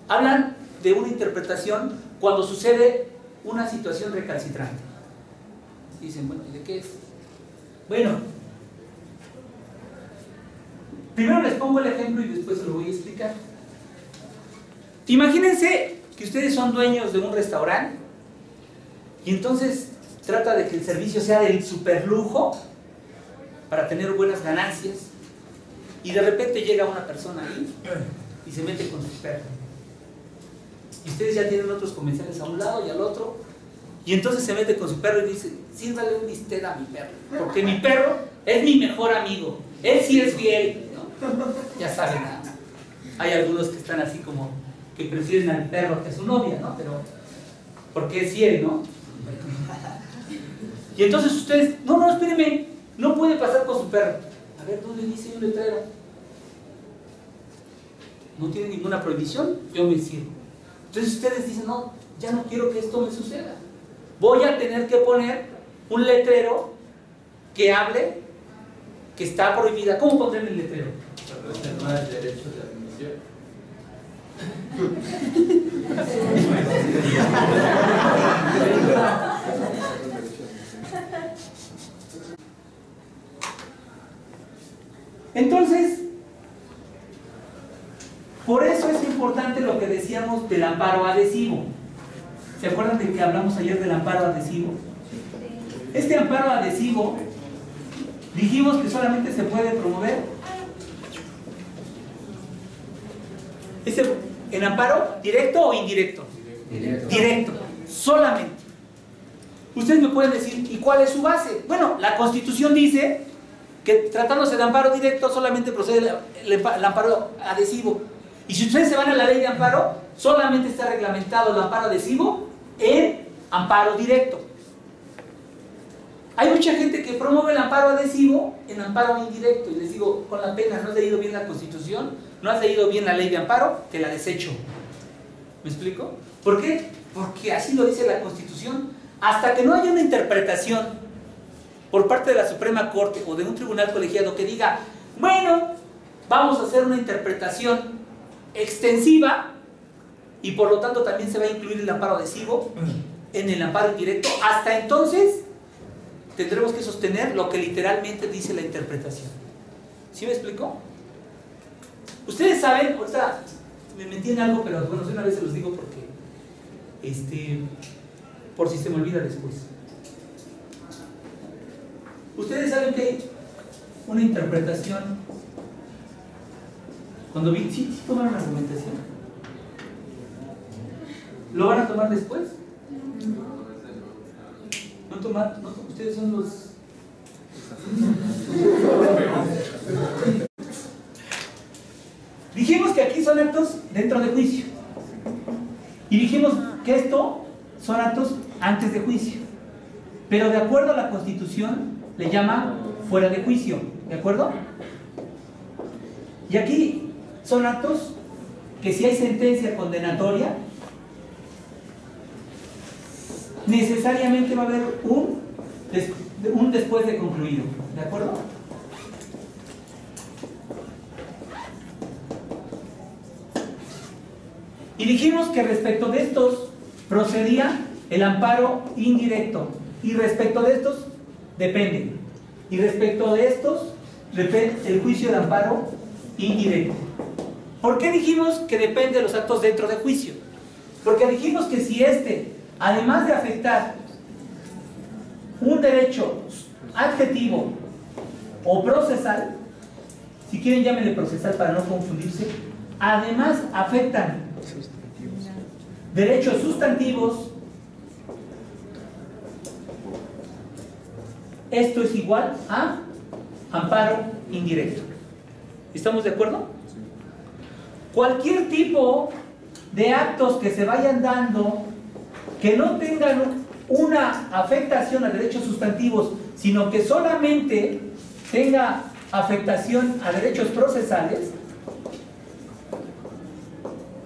Hablan de una interpretación cuando sucede una situación recalcitrante. Dicen, bueno, ¿y de qué es? Bueno, primero les pongo el ejemplo y después se lo voy a explicar. Imagínense que ustedes son dueños de un restaurante y entonces trata de que el servicio sea del superlujo para tener buenas ganancias y de repente llega una persona ahí y se mete con su perro. Y ustedes ya tienen otros comensales a un lado y al otro y entonces se mete con su perro y dice, sírvale un bistec a mi perro, porque mi perro es mi mejor amigo, él sí es fiel, ¿no? Ya saben, ¿no? Hay algunos que están así como que prefieren al perro que a su novia, ¿no? Pero porque es fiel, ¿no? Y entonces ustedes, no, espérenme, no puede pasar con su perro. A ver, ¿dónde dice un letrero? No tiene ninguna prohibición, yo me sirvo. Entonces ustedes dicen, no, ya no quiero que esto me suceda. Voy a tener que poner un letrero que hable que está prohibida. ¿Cómo pondré el letrero? No hay derecho de admisión. Entonces, por eso es importante lo que decíamos del amparo adhesivo. ¿Se acuerdan de que hablamos ayer del amparo adhesivo? Este amparo adhesivo, dijimos que solamente se puede promover ¿En amparo directo o indirecto? Directo. Directo, solamente. Ustedes me pueden decir, ¿y cuál es su base? Bueno, la Constitución dice que tratándose de amparo directo solamente procede el amparo adhesivo. Y si ustedes se van a la ley de amparo, solamente está reglamentado el amparo adhesivo en amparo directo. Hay mucha gente que promueve el amparo adhesivo en amparo indirecto. Y les digo, con la pena, no has leído bien la Constitución, no has leído bien la ley de amparo, te la desecho. ¿Me explico? ¿Por qué? Porque así lo dice la Constitución. Hasta que no haya una interpretación por parte de la Suprema Corte o de un tribunal colegiado que diga, bueno, vamos a hacer una interpretación extensiva y por lo tanto también se va a incluir el amparo adhesivo en el amparo indirecto, hasta entonces tendremos que sostener lo que literalmente dice la interpretación. ¿Sí me explico? Ustedes saben, ahorita me metí en algo, pero bueno, una vez se los digo porque por si se me olvida después. Ustedes saben que hay una interpretación. Cuando vi, ¿sí tomaron la argumentación? ¿Lo van a tomar después? ¿No tomar? ¿No? Ustedes son los... Dijimos que aquí son actos dentro de juicio. Y dijimos que esto son actos antes de juicio. Pero de acuerdo a la Constitución, le llama fuera de juicio. ¿De acuerdo? Y aquí son actos que si hay sentencia condenatoria, necesariamente va a haber un después de concluido. ¿De acuerdo? Y dijimos que respecto de estos procedía el amparo indirecto. Y respecto de estos, depende. Y respecto de estos, el juicio de amparo indirecto. ¿Por qué dijimos que depende de los actos dentro de juicio? Porque dijimos que si además de afectar un derecho adjetivo o procesal, si quieren llámenle procesal para no confundirse, además afectan derechos sustantivos, esto es igual a amparo indirecto. ¿Estamos de acuerdo? Cualquier tipo de actos que se vayan dando que no tengan una afectación a derechos sustantivos, sino que solamente tenga afectación a derechos procesales,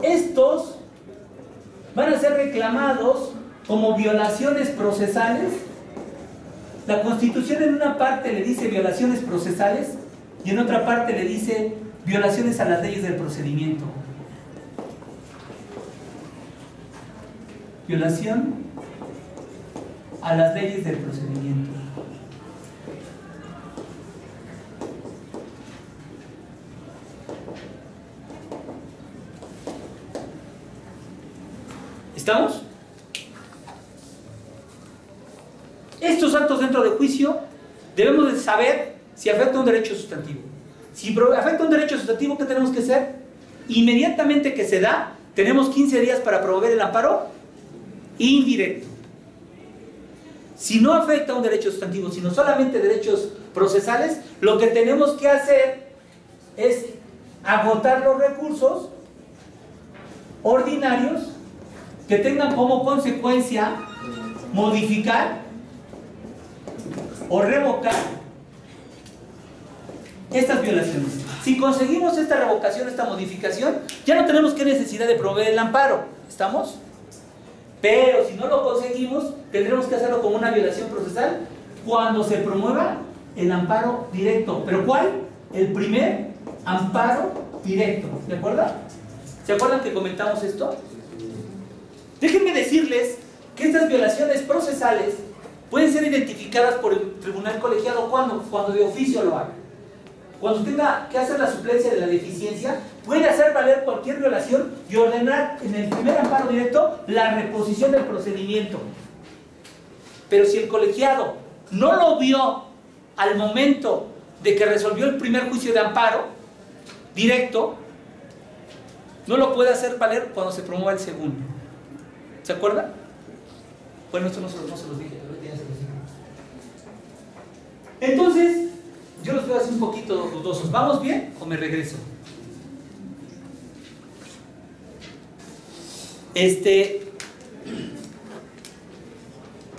estos van a ser reclamados como violaciones procesales. La Constitución en una parte le dice violaciones procesales y en otra parte le dice violaciones a las leyes del procedimiento. Violación a las leyes del procedimiento. ¿Estamos? Estos actos dentro de juicio debemos de saber si afecta un derecho sustantivo. Si afecta un derecho sustantivo, ¿qué tenemos que hacer? Inmediatamente que se da, tenemos 15 días para promover el amparo indirecto. Si no afecta un derecho sustantivo, sino solamente derechos procesales, lo que tenemos que hacer es agotar los recursos ordinarios que tengan como consecuencia modificar o revocar estas violaciones. Si conseguimos esta revocación, esta modificación, ya no tenemos qué necesidad de promover el amparo. ¿Estamos? Pero si no lo conseguimos, tendremos que hacerlo como una violación procesal cuando se promueva el amparo directo. ¿Pero cuál? El primer amparo directo. ¿De acuerdo? ¿Se acuerdan que comentamos esto? Déjenme decirles que estas violaciones procesales pueden ser identificadas por el tribunal colegiado cuando de oficio lo haga. Cuando tenga que hacer la suplencia de la deficiencia, puede hacer valer cualquier violación y ordenar en el primer amparo directo la reposición del procedimiento. Pero si el colegiado no lo vio al momento de que resolvió el primer juicio de amparo directo, no lo puede hacer valer cuando se promueva el segundo. ¿Se acuerdan? Bueno, esto no se los dije, ya se los dije. Entonces, yo los veo así un poquito dudosos. ¿Vamos bien o me regreso?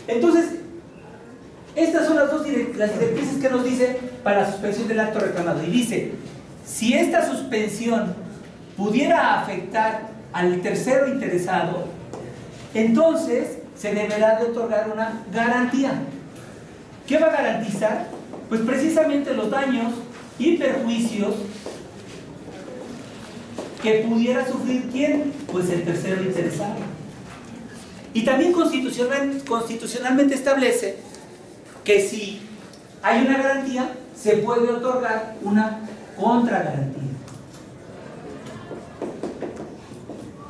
Entonces, estas son las directrices que nos dice para la suspensión del acto reclamado. Y dice, si esta suspensión pudiera afectar al tercero interesado, entonces se deberá de otorgar una garantía. ¿Qué va a garantizar? Pues precisamente los daños y perjuicios que pudiera sufrir ¿quién? Pues el tercero interesado. Y también constitucionalmente establece que si hay una garantía, se puede otorgar una contragarantía.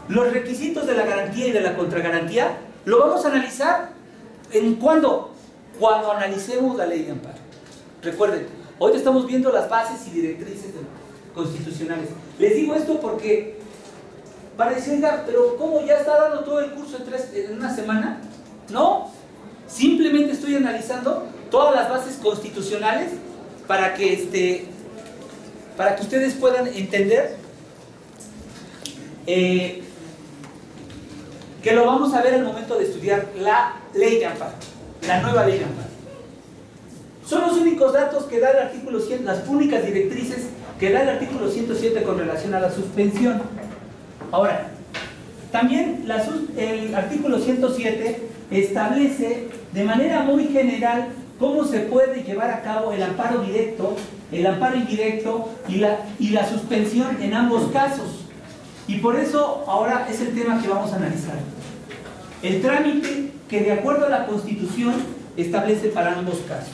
Los requisitos de la garantía y de la contragarantía lo vamos a analizar ¿en cuándo? Cuando analicemos la ley de amparo. Recuerden, hoy estamos viendo las bases y directrices constitucionales. Les digo esto porque para decir, oiga, pero ¿cómo ya está dando todo el curso en una semana? No, simplemente estoy analizando todas las bases constitucionales para que ustedes puedan entender que lo vamos a ver al momento de estudiar la ley de amparo, la nueva ley de amparo. Son los únicos datos que da el artículo 100, las únicas directrices que da el artículo 107 con relación a la suspensión. Ahora, también el artículo 107 establece de manera muy general cómo se puede llevar a cabo el amparo directo, el amparo indirecto y la suspensión en ambos casos. Y por eso ahora es el tema que vamos a analizar. El trámite que de acuerdo a la Constitución establece para ambos casos.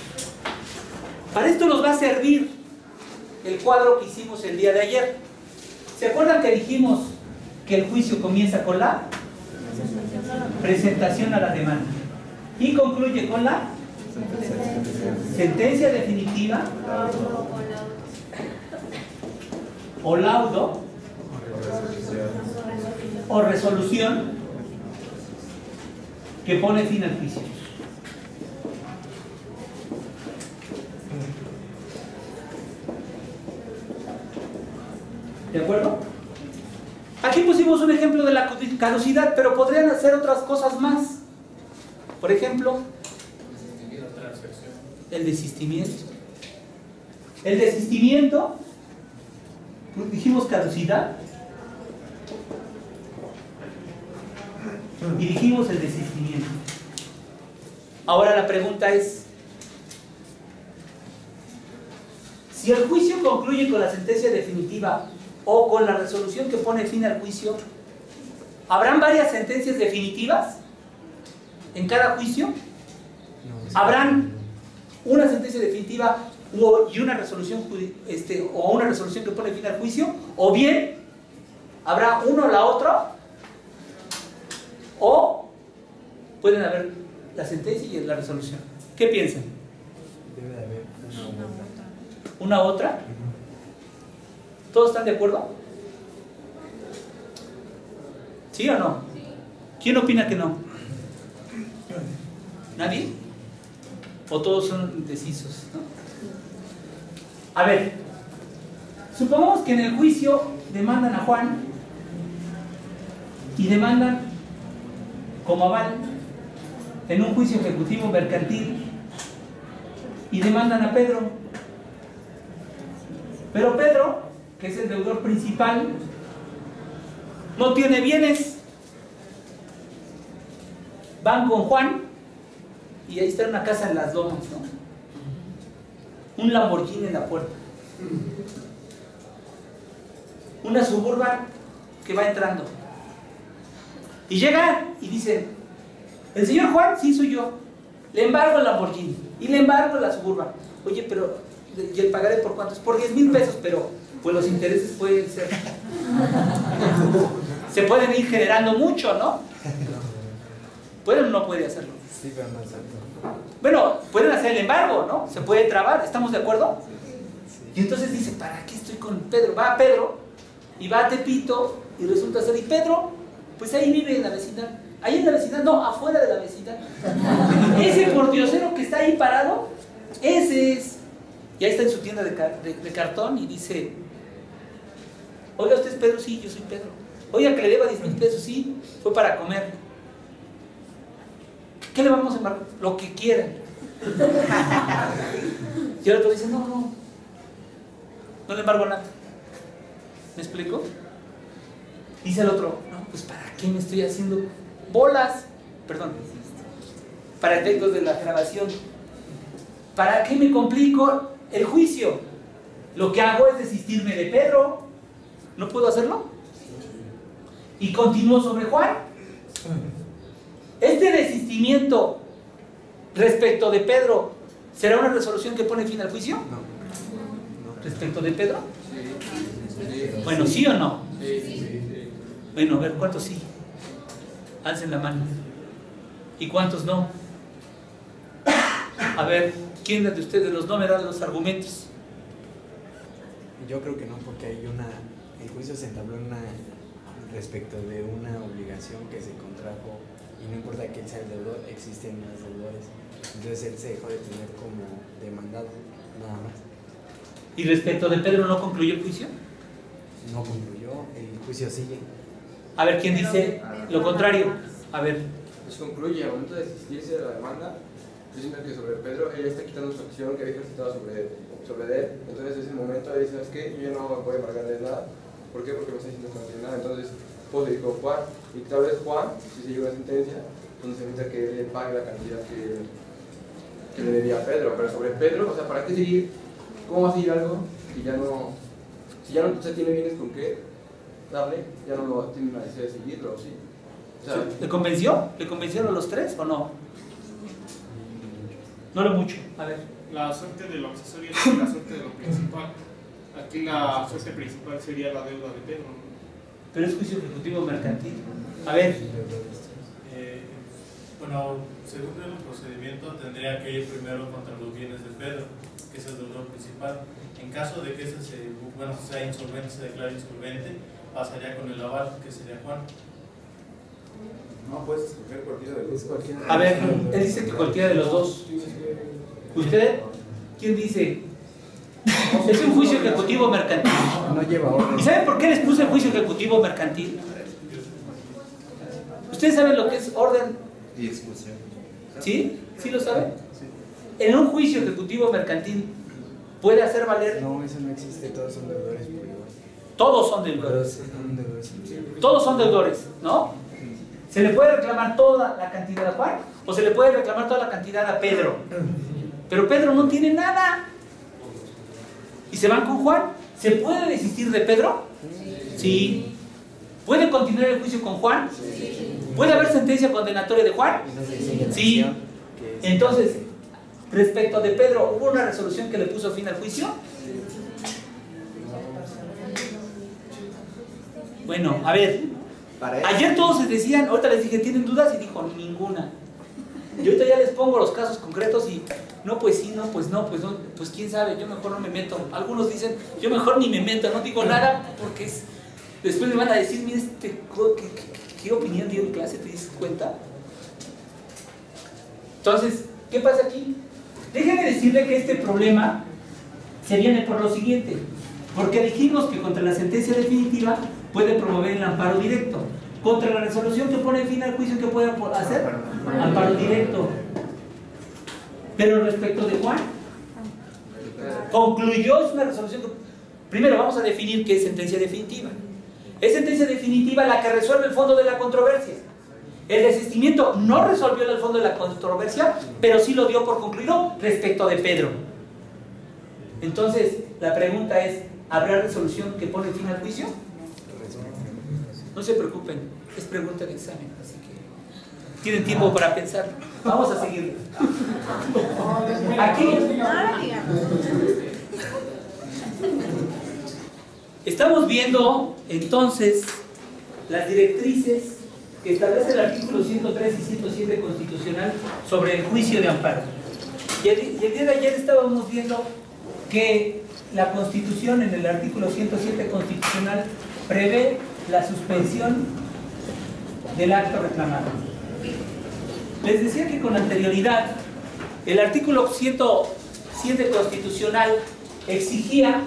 Para esto nos va a servir el cuadro que hicimos el día de ayer. ¿Se acuerdan que dijimos que el juicio comienza con la presentación a la demanda y concluye con la sentencia definitiva o laudo o resolución que pone fin al juicio? ¿De acuerdo? Aquí pusimos un ejemplo de la caducidad, pero podrían hacer otras cosas más. Por ejemplo, el desistimiento. El desistimiento, pues dijimos caducidad y dijimos el desistimiento. Ahora la pregunta es, si el juicio concluye con la sentencia definitiva o con la resolución que pone fin al juicio, ¿habrán varias sentencias definitivas en cada juicio? ¿Habrán una sentencia definitiva y una resolución o una resolución que pone fin al juicio? ¿O bien habrá uno o la otra? ¿O pueden haber la sentencia y la resolución? ¿Qué piensan? Debe de haber ¿Una u otra? ¿Todos están de acuerdo? ¿Sí o no? ¿Quién opina que no? ¿Nadie? ¿O todos son indecisos? ¿No? A ver, supongamos que en el juicio demandan a Juan y demandan como aval en un juicio ejecutivo mercantil y demandan a Pedro. Pero Pedro, que es el deudor principal, no tiene bienes. Van con Juan y ahí está una casa en Las Lomas, ¿no? Un Lamborghini en la puerta, una Suburban que va entrando, y llegan y dicen: ¿el señor Juan? Sí, soy yo. Le embargo el Lamborghini y le embargo la Suburban. Oye, pero ¿y el pagaré por cuánto? Es por 10,000 pesos, pero pues los intereses pueden ser se pueden ir generando mucho, ¿no? ¿Puede o no puede hacerlo? Sí, pero no exacto. Bueno, pueden hacer el embargo, ¿no? Se puede trabar, ¿estamos de acuerdo? Y entonces dice: ¿para qué estoy con Pedro? Va Pedro y va a Tepito y resulta ser, y Pedro, pues ahí vive en la vecindad. Ahí en la vecindad, no, afuera de la vecindad. Ese pordiosero que está ahí parado, ese es. Y ahí está en su tienda de cartón y dice, oiga, ¿usted es Pedro? Sí, yo soy Pedro. Oiga, que le deba 10,000 pesos, sí, fue para comer. ¿Qué le vamos a embargar? Lo que quieran. Y el otro dice, no le embargo nada. ¿Me explico? Dice el otro, no, pues ¿para qué me estoy haciendo bolas? Perdón, para efectos de la grabación. ¿Para qué me complico el juicio? Lo que hago es desistirme de Pedro. ¿No puedo hacerlo? Y continúo sobre Juan. Este desistimiento respecto de Pedro, ¿será una resolución que pone fin al juicio? No. ¿Respecto de Pedro? Sí. Bueno, ¿sí o no? Sí. Bueno, a ver, ¿cuántos sí? Alcen la mano. ¿Y cuántos no? A ver, ¿quién de ustedes los no me da los argumentos? Yo creo que no, porque hay el juicio se entabló respecto de una obligación que se contrajo y no importa que él sea el deudor, existen más deudores. Entonces él se dejó de tener como demandado, nada más. ¿Y respecto de Pedro no concluyó el juicio? No concluyó, el juicio sigue. A ver, ¿quién dice lo contrario? A ver. Pues concluye, al momento de desistirse de la demanda, yo siento que sobre Pedro, ella está quitando su acción que había ejercitado sobre él. Entonces, en ese momento, él dice, ¿sabes qué? Yo ya no voy a embargarle nada. ¿Por qué? Porque me está diciendo que no tiene nada. Entonces, pues le dijo Juan, y tal vez Juan, si se llega a una sentencia, entonces se necesita que él pague la cantidad que le debía a Pedro. Pero sobre Pedro, o sea, ¿para qué seguir? ¿Cómo va a seguir algo que ya no, si ya no se tiene bienes con qué darle, ya no lo tiene una necesidad de seguirlo, ¿sí? O sea, ¿Le convenció? ¿Le convencieron los tres o no? No lo mucho. A ver. La suerte de lo accesorio es la suerte de lo principal. Aquí la suerte principal sería la deuda de Pedro, ¿no? Pero es juicio ejecutivo mercantil. A ver. Bueno, según el procedimiento tendría que ir primero contra los bienes de Pedro, que es el deudor principal. En caso de que ese sea insolvente, se declare insolvente, pasaría con el aval, que sería Juan. No puedes escoger cualquiera de los dos. A ver, él dice que cualquiera de los dos. ¿Usted? ¿Quién dice? Es un juicio ejecutivo mercantil. No lleva orden. ¿Y saben por qué les puse el juicio ejecutivo mercantil? ¿Ustedes saben lo que es orden? Y expulsión. ¿Sí? ¿Sí lo saben? En un juicio ejecutivo mercantil puede hacer valer. No, eso no existe, todos son deudores por igual. Todos son deudores. Son deudores. Todos son deudores, ¿no? ¿Se le puede reclamar toda la cantidad a Juan? ¿O se le puede reclamar toda la cantidad a Pedro? Pero Pedro no tiene nada. ¿Y se van con Juan? ¿Se puede desistir de Pedro? Sí. ¿Puede continuar el juicio con Juan? ¿Puede haber sentencia condenatoria de Juan? Sí. Entonces, respecto de Pedro, ¿hubo una resolución que le puso fin al juicio? Bueno, a ver. Ayer todos se decían, ahorita les dije, ¿tienen dudas? Y dijo, ninguna. Y ahorita ya les pongo los casos concretos y no, pues sí, no, pues no, pues no, pues quién sabe, yo mejor no me meto. Algunos dicen, yo mejor ni me meto, no digo nada porque después me van a decir, mira, ¿qué opinión dio en clase? ¿Te das cuenta? Entonces, ¿qué pasa aquí? Déjenme decirle que este problema se viene por lo siguiente, porque dijimos que contra la sentencia definitiva puede promover el amparo directo. Contra la resolución que pone fin al juicio, ¿qué puede hacer? Amparo directo. Pero respecto de Juan, concluyó, es una resolución que... Primero vamos a definir qué es sentencia definitiva. Es sentencia definitiva la que resuelve el fondo de la controversia. El desistimiento no resolvió el fondo de la controversia, pero sí lo dio por concluido respecto de Pedro. Entonces, la pregunta es, ¿habrá resolución que pone fin al juicio? No se preocupen, es pregunta de examen, así que tienen tiempo para pensar. Vamos a seguir. Aquí estamos viendo entonces las directrices que establece el artículo 103 y 107 constitucional sobre el juicio de amparo. Y el día de ayer estábamos viendo que la Constitución, en el artículo 107 constitucional, prevé la suspensión del acto reclamado. Les decía que con anterioridad el artículo 107 constitucional exigía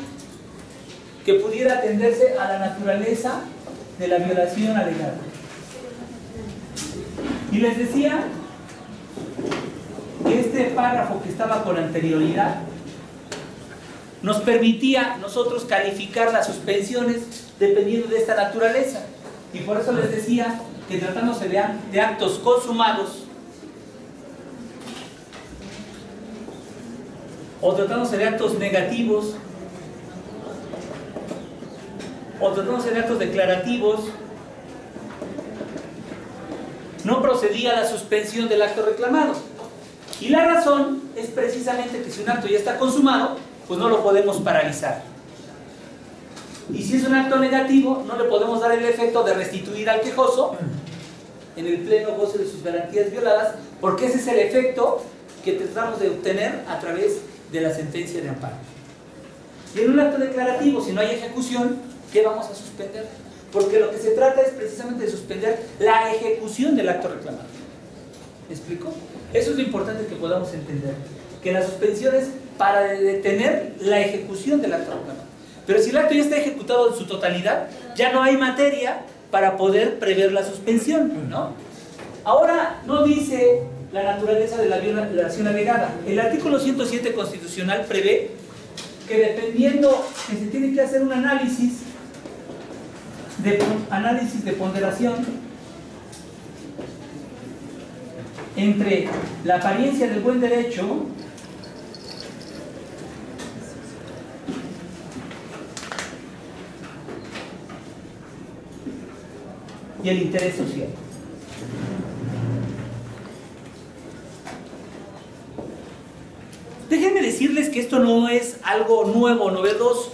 que pudiera atenderse a la naturaleza de la violación alegada. Y les decía que este párrafo que estaba con anterioridad nos permitía nosotros calificar las suspensiones dependiendo de esta naturaleza. Y por eso les decía que tratándose de actos consumados o tratándose de actos negativos o tratándose de actos declarativos, no procedía a la suspensión del acto reclamado. Y la razón es precisamente que si un acto ya está consumado, pues no lo podemos paralizar. Y si es un acto negativo, no le podemos dar el efecto de restituir al quejoso en el pleno goce de sus garantías violadas, porque ese es el efecto que tratamos de obtener a través de la sentencia de amparo. Y en un acto declarativo, si no hay ejecución, ¿qué vamos a suspender? Porque lo que se trata es precisamente de suspender la ejecución del acto reclamado. ¿Me explico? Eso es lo importante que podamos entender, que la suspensión es para detener la ejecución del acto reclamado. Pero si el acto ya está ejecutado en su totalidad, ya no hay materia para poder prever la suspensión, ¿no? Ahora no dice la naturaleza de la violación alegada. El artículo 107 constitucional prevé que dependiendo que se tiene que hacer un análisis de ponderación entre la apariencia del buen derecho y el interés social. Déjenme decirles que esto no es algo nuevo, novedoso.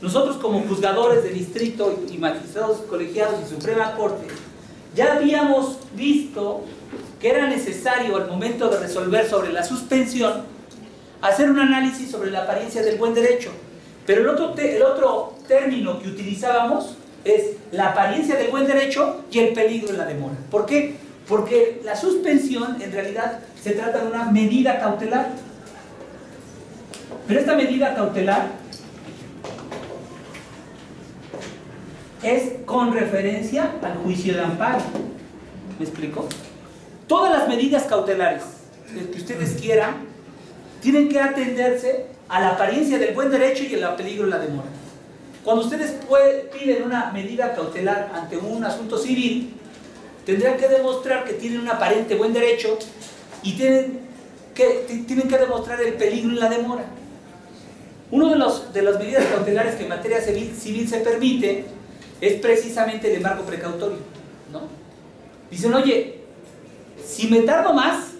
Nosotros como juzgadores de distrito y magistrados colegiados y Suprema Corte ya habíamos visto que era necesario al momento de resolver sobre la suspensión hacer un análisis sobre la apariencia del buen derecho. Pero el otro término que utilizábamos es la apariencia del buen derecho y el peligro en la demora. ¿Por qué? Porque la suspensión en realidad se trata de una medida cautelar. Pero esta medida cautelar es con referencia al juicio de amparo. ¿Me explico? Todas las medidas cautelares que ustedes quieran tienen que atenderse a la apariencia del buen derecho y el peligro en la demora. Cuando ustedes piden una medida cautelar ante un asunto civil, tendrán que demostrar que tienen un aparente buen derecho y tienen que demostrar el peligro en la demora. Uno de las medidas cautelares que en materia civil se permite es precisamente el embargo precautorio, ¿no? Dicen, oye, si me tardo más,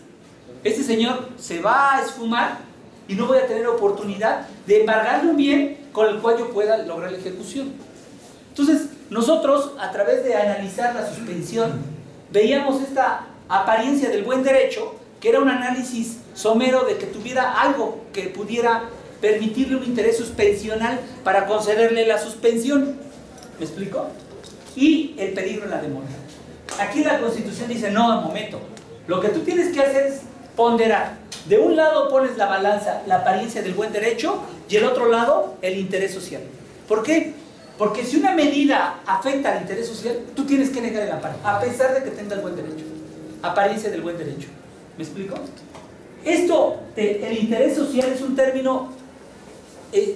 este señor se va a esfumar y no voy a tener oportunidad de embargarle un bien con el cual yo pueda lograr la ejecución. Entonces, nosotros, a través de analizar la suspensión, veíamos esta apariencia del buen derecho, que era un análisis somero de que tuviera algo que pudiera permitirle un interés suspensional para concederle la suspensión. ¿Me explico? Y el peligro en la demora. Aquí la Constitución dice, no, un momento, lo que tú tienes que hacer es ponderar. De un lado pones la balanza, la apariencia del buen derecho, y el otro lado, el interés social. ¿Por qué? Porque si una medida afecta al interés social, tú tienes que negar el amparo, a pesar de que tenga el buen derecho. Apariencia del buen derecho. ¿Me explico? Esto, el interés social es un término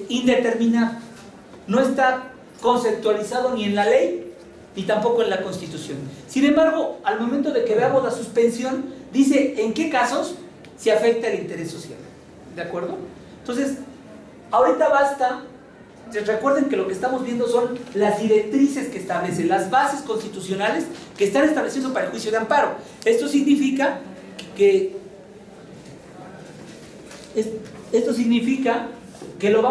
indeterminado. No está conceptualizado ni en la ley, ni tampoco en la Constitución. Sin embargo, al momento de que veamos la suspensión, dice en qué casos se afecta el interés social. ¿De acuerdo? Entonces, ahorita basta. Recuerden que lo que estamos viendo son las directrices que establecen, las bases constitucionales que están estableciendo para el juicio de amparo. Esto significa que lo